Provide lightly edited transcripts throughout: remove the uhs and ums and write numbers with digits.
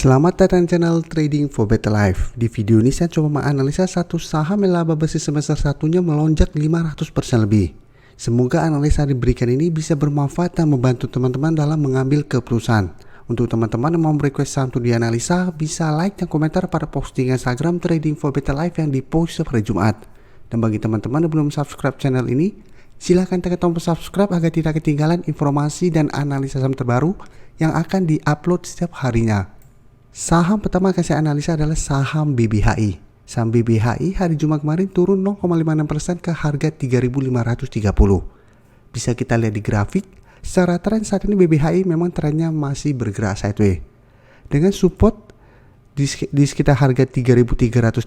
Selamat datang di channel Trading for Better Life. Di video ini saya coba menganalisa satu saham yang laba bersih semester satunya melonjak 500% lebih. Semoga analisa yang diberikan ini bisa bermanfaat dan membantu teman-teman dalam mengambil keputusan. Untuk teman-teman yang mau request saham untuk dianalisa, bisa like dan komentar pada postingan Instagram Trading for Better Life yang dipost pada Jumat. Dan bagi teman-teman yang belum subscribe channel ini, silahkan tekan tombol subscribe agar tidak ketinggalan informasi dan analisa saham terbaru yang akan diupload setiap harinya. Saham pertama akan saya analisa adalah saham BBHI. Saham BBHI hari Jumat kemarin turun 0,56% ke harga 3.530. Bisa kita lihat di grafik, secara tren saat ini BBHI memang trennya masih bergerak sideways. Dengan support di sekitar harga 3.350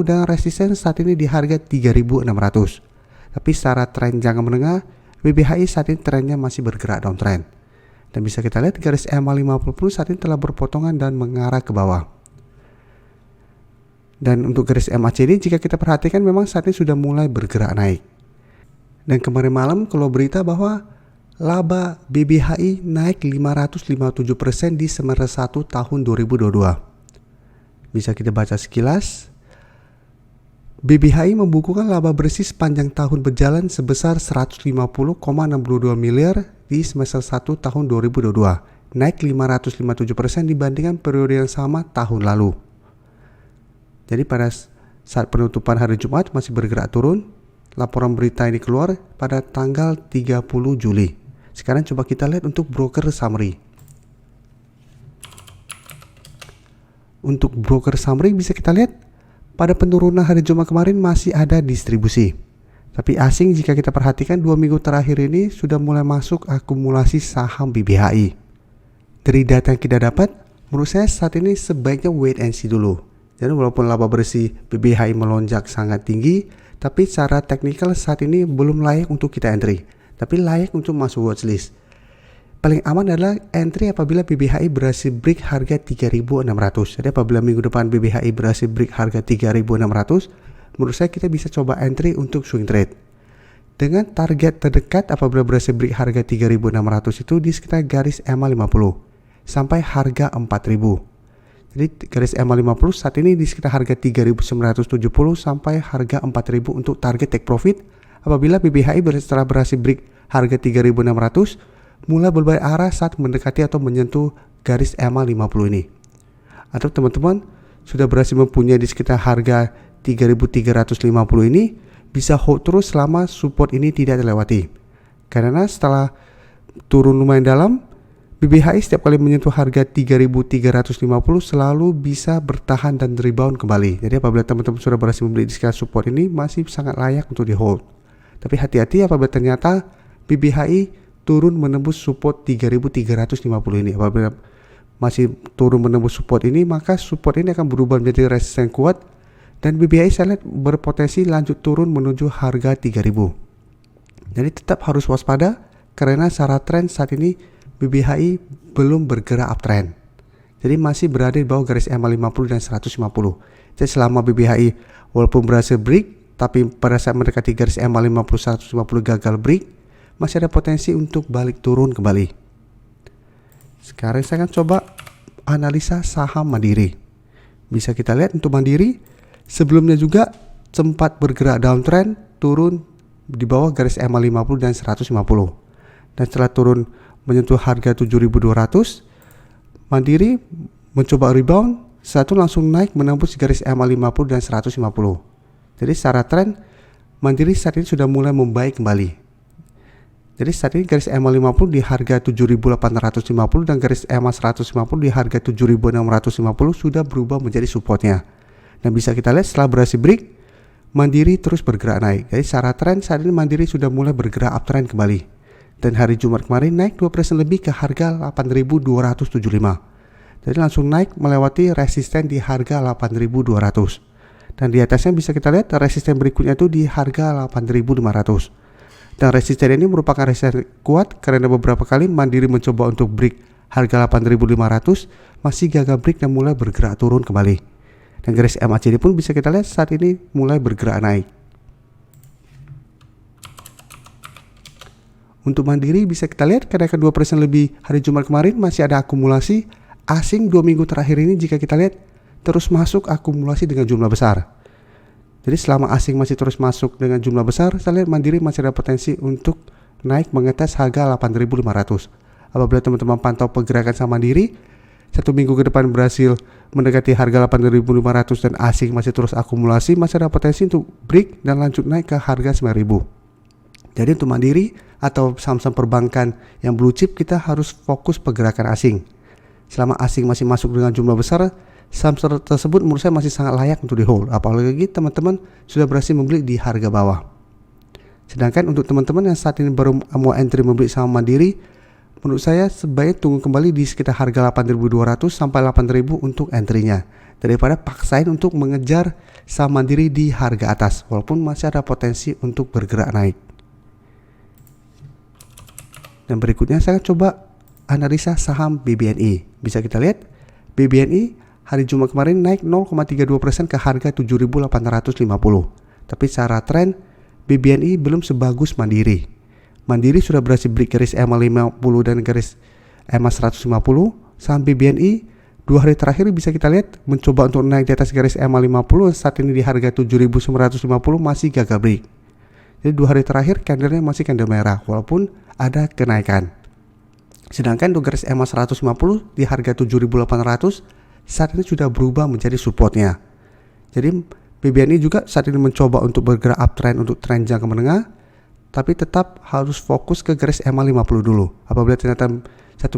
dan resisten saat ini di harga 3.600. Tapi secara tren jangka menengah, BBHI saat ini trennya masih bergerak downtrend. Dan bisa kita lihat garis EMA 50 saat ini telah berpotongan dan mengarah ke bawah. Dan untuk garis MACD jika kita perhatikan memang saat ini sudah mulai bergerak naik. Dan kemarin malam kalau berita bahwa laba BBHI naik 557% di semester 1 tahun 2022. Bisa kita baca sekilas. BBHI membukukan laba bersih sepanjang tahun berjalan sebesar 150,62 miliar di semester 1 tahun 2022, naik 557% dibandingkan periode yang sama tahun lalu. Jadi pada saat penutupan hari Jumat masih bergerak turun. Laporan berita ini keluar pada tanggal 30 Juli. Sekarang coba kita lihat untuk broker summary. Untuk broker summary bisa kita lihat pada penurunan hari Jumat kemarin masih ada distribusi. Tapi asing jika kita perhatikan 2 minggu terakhir ini sudah mulai masuk akumulasi saham BBHI. Dari data yang kita dapat, menurut saya saat ini sebaiknya wait and see dulu. Jadi walaupun laba bersih BBHI melonjak sangat tinggi, tapi secara teknikal saat ini belum layak untuk kita entry. Tapi layak untuk masuk watchlist. Paling aman adalah entry apabila BBHI berhasil break harga 3.600. Jadi apabila minggu depan BBHI berhasil break harga 3.600, menurut saya kita bisa coba entry untuk swing trade. Dengan target terdekat apabila berhasil break harga 3.600 itu di sekitar garis EMA 50 sampai harga 4.000. Jadi garis EMA 50 saat ini di sekitar harga 3.970 sampai harga 4.000 untuk target take profit. Apabila BBHI setelah berhasil break harga 3.600 mulai berbalik arah saat mendekati atau menyentuh garis EMA 50 ini. Atau teman-teman sudah berhasil mempunyai di sekitar harga 3.350 ini, bisa hold terus selama support ini tidak terlewati. Karena setelah turun lumayan dalam, BBHI setiap kali menyentuh harga 3.350 selalu bisa bertahan dan rebound kembali. Jadi apabila teman-teman sudah berhasil membeli di sekitar support ini, masih sangat layak untuk di hold. Tapi hati-hati apabila ternyata BBHI turun menembus support 3.350 ini. Apabila masih turun menembus support ini, maka support ini akan berubah menjadi resisten kuat dan BBHI saya lihat berpotensi lanjut turun menuju harga 3.000. Jadi tetap harus waspada karena secara tren saat ini BBHI belum bergerak uptrend. Jadi masih berada di bawah garis EMA 50 dan 150. Jadi selama BBHI walaupun berhasil break, tapi pada saat mendekati garis EMA 50 150 gagal break, masih ada potensi untuk balik turun kembali. Sekarang saya akan coba analisa saham Mandiri. Bisa kita lihat untuk Mandiri sebelumnya juga sempat bergerak downtrend, turun di bawah garis EMA 50 dan 150. Dan setelah turun menyentuh harga 7.200, Mandiri mencoba rebound, setelah itu langsung naik menembus garis EMA 50 dan 150. Jadi secara tren Mandiri saat ini sudah mulai membaik kembali. Jadi saat ini garis EMA 50 di harga 7.850 dan garis EMA 150 di harga 7.650 sudah berubah menjadi supportnya. Dan bisa kita lihat setelah berhasil break, Mandiri terus bergerak naik. Jadi secara tren saat ini Mandiri sudah mulai bergerak uptrend kembali. Dan hari Jumat kemarin naik 2% lebih ke harga 8.275. Jadi langsung naik melewati resisten di harga 8.200. Dan di atasnya bisa kita lihat resisten berikutnya itu di harga 8.500. Dan resisten ini merupakan resisten kuat karena beberapa kali Mandiri mencoba untuk break harga 8.500 masih gagal break dan mulai bergerak turun kembali. Dan garis MACD pun bisa kita lihat saat ini mulai bergerak naik. Untuk Mandiri bisa kita lihat kenaikan 2% lebih hari Jumat kemarin masih ada akumulasi asing 2 minggu terakhir ini jika kita lihat terus masuk akumulasi dengan jumlah besar. Jadi selama asing masih terus masuk dengan jumlah besar, saya lihat Mandiri masih ada potensi untuk naik mengetes harga 8.500. Apabila teman-teman pantau pergerakan saham Mandiri 1 minggu ke depan berhasil mendekati harga 8.500 dan asing masih terus akumulasi, masih ada potensi untuk break dan lanjut naik ke harga 9.000. Jadi untuk Mandiri atau saham-saham perbankan yang blue chip, kita harus fokus pergerakan asing. Selama asing masih masuk dengan jumlah besar, saham tersebut menurut saya masih sangat layak untuk di hold, apalagi teman-teman sudah berhasil membeli di harga bawah. Sedangkan untuk teman-teman yang saat ini baru mau entry membeli saham Mandiri, menurut saya sebaiknya tunggu kembali di sekitar harga 8.200 sampai 8.000 untuk entry-nya, daripada paksain untuk mengejar saham Mandiri di harga atas walaupun masih ada potensi untuk bergerak naik. Dan berikutnya saya coba analisa saham BBNI. Bisa kita lihat BBNI hari Jumat kemarin naik 0,32% ke harga 7.850. Tapi secara tren BBNI belum sebagus Mandiri. Mandiri sudah berhasil break garis EMA 50 dan garis EMA 150. Saham BBNI 2 hari terakhir bisa kita lihat mencoba untuk naik di atas garis EMA 50, saat ini di harga 7.950 masih gagal break. Jadi 2 hari terakhir candlenya masih candle merah walaupun ada kenaikan. Sedangkan untuk garis EMA 150 di harga 7.800 saat ini sudah berubah menjadi supportnya. Jadi BBNI juga saat ini mencoba untuk bergerak uptrend untuk tren jangka menengah, tapi tetap harus fokus ke garis EMA 50 dulu. Apabila ternyata 1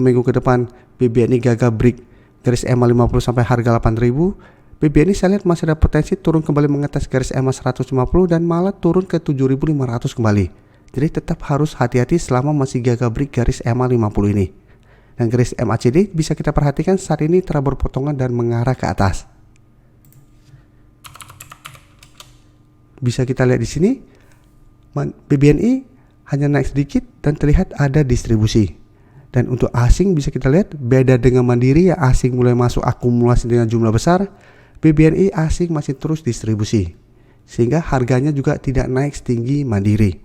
minggu ke depan BBNI gagal break garis EMA 50 sampai harga 8.000, BBNI saya lihat masih ada potensi turun kembali mengetes garis EMA 150 dan malah turun ke 7.500 kembali. Jadi tetap harus hati-hati selama masih gagal break garis EMA 50 ini. Dan garis MACD bisa kita perhatikan saat ini telah berpotongan dan mengarah ke atas. Bisa kita lihat di sini BBNI hanya naik sedikit dan terlihat ada distribusi. Dan untuk asing bisa kita lihat beda dengan Mandiri yang asing mulai masuk akumulasi dengan jumlah besar, BBNI asing masih terus distribusi, sehingga harganya juga tidak naik setinggi Mandiri.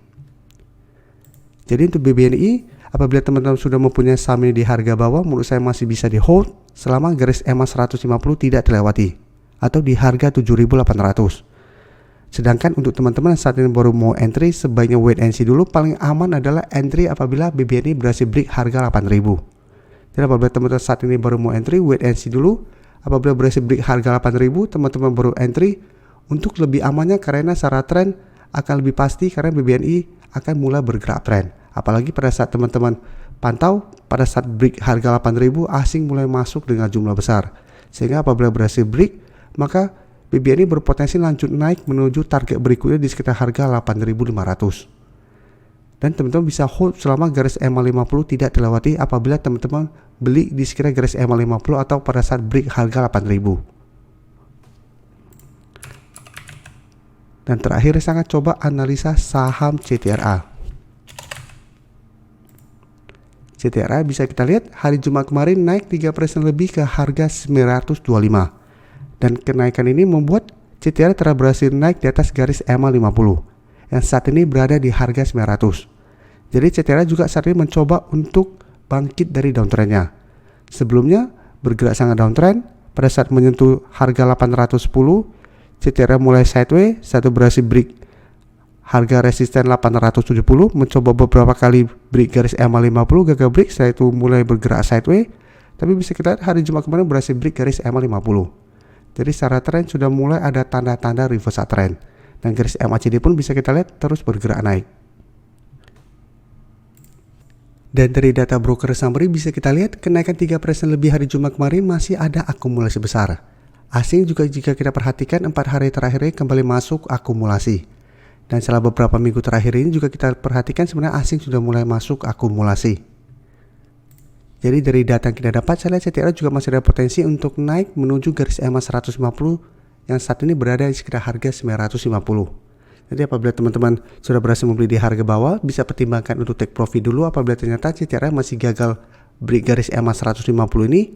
Jadi untuk BBNI, apabila teman-teman sudah mempunyai saham ini di harga bawah, menurut saya masih bisa di hold selama garis EMA 150 tidak terlewati atau di harga 7.800. Sedangkan untuk teman-teman yang saat ini baru mau entry, sebaiknya wait and see dulu. Paling aman adalah entry apabila BBNI berhasil break harga 8.000. Jadi apabila teman-teman saat ini baru mau entry, wait and see dulu. Apabila berhasil break harga 8.000, teman-teman baru entry untuk lebih amannya, karena secara tren akan lebih pasti karena BBNI akan mulai bergerak tren. Apalagi pada saat teman-teman pantau pada saat break harga 8.000, asing mulai masuk dengan jumlah besar. Sehingga apabila berhasil break, maka BBNI berpotensi lanjut naik menuju target berikutnya di sekitar harga 8.500. Dan teman-teman bisa hold selama garis EMA 50 tidak terlewati apabila teman-teman beli di sekitar garis EMA 50 atau pada saat break harga 8.000. Dan terakhir saya akan coba analisa saham CTRA. CTRA bisa kita lihat hari Jumat kemarin naik 3% lebih ke harga 925. Dan kenaikan ini membuat CTRA telah berhasil naik di atas garis EMA 50 yang saat ini berada di harga 900. Jadi CTRA juga saat ini mencoba untuk bangkit dari downtrendnya. Sebelumnya bergerak sangat downtrend, pada saat menyentuh harga 810, CTRA mulai sideways, satu berhasil break harga resisten 870, mencoba beberapa kali break garis EMA 50, gagal break, setelah itu mulai bergerak sideways. Tapi bisa kita lihat hari Jumat kemarin berhasil break garis EMA 50. Jadi secara tren sudah mulai ada tanda-tanda reversal trend. Dan garis MACD pun bisa kita lihat terus bergerak naik. Dan dari data broker summary bisa kita lihat kenaikan 3% lebih hari Jumat kemarin masih ada akumulasi besar. Asing juga jika kita perhatikan 4 hari terakhir ini kembali masuk akumulasi. Dan setelah beberapa minggu terakhir ini juga kita perhatikan sebenarnya asing sudah mulai masuk akumulasi. Jadi dari data yang kita dapat, saya lihat CTRA juga masih ada potensi untuk naik menuju garis EMA 150 yang saat ini berada di sekitar harga 950. Jadi apabila teman-teman sudah berhasil membeli di harga bawah, bisa pertimbangkan untuk take profit dulu apabila ternyata CTRA masih gagal break garis EMA 150 ini,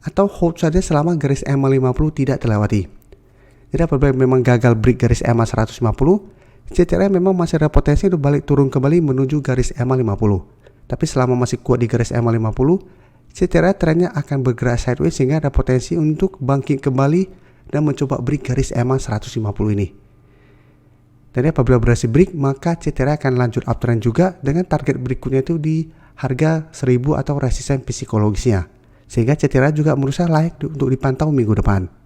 atau hold saja selama garis EMA 50 tidak terlewati. Jadi apabila memang gagal break garis EMA 150, CTRA memang masih ada potensi untuk balik turun kembali menuju garis EMA 50. Tapi selama masih kuat di garis EMA 50, CTRA trennya akan bergerak sideways sehingga ada potensi untuk bangkit kembali dan mencoba break garis EMA 150 ini. Dan apabila berhasil break, maka CTRA akan lanjut uptrend juga dengan target berikutnya itu di harga 1000 atau resisten psikologisnya. Sehingga CTRA juga menurut saya layak untuk dipantau minggu depan.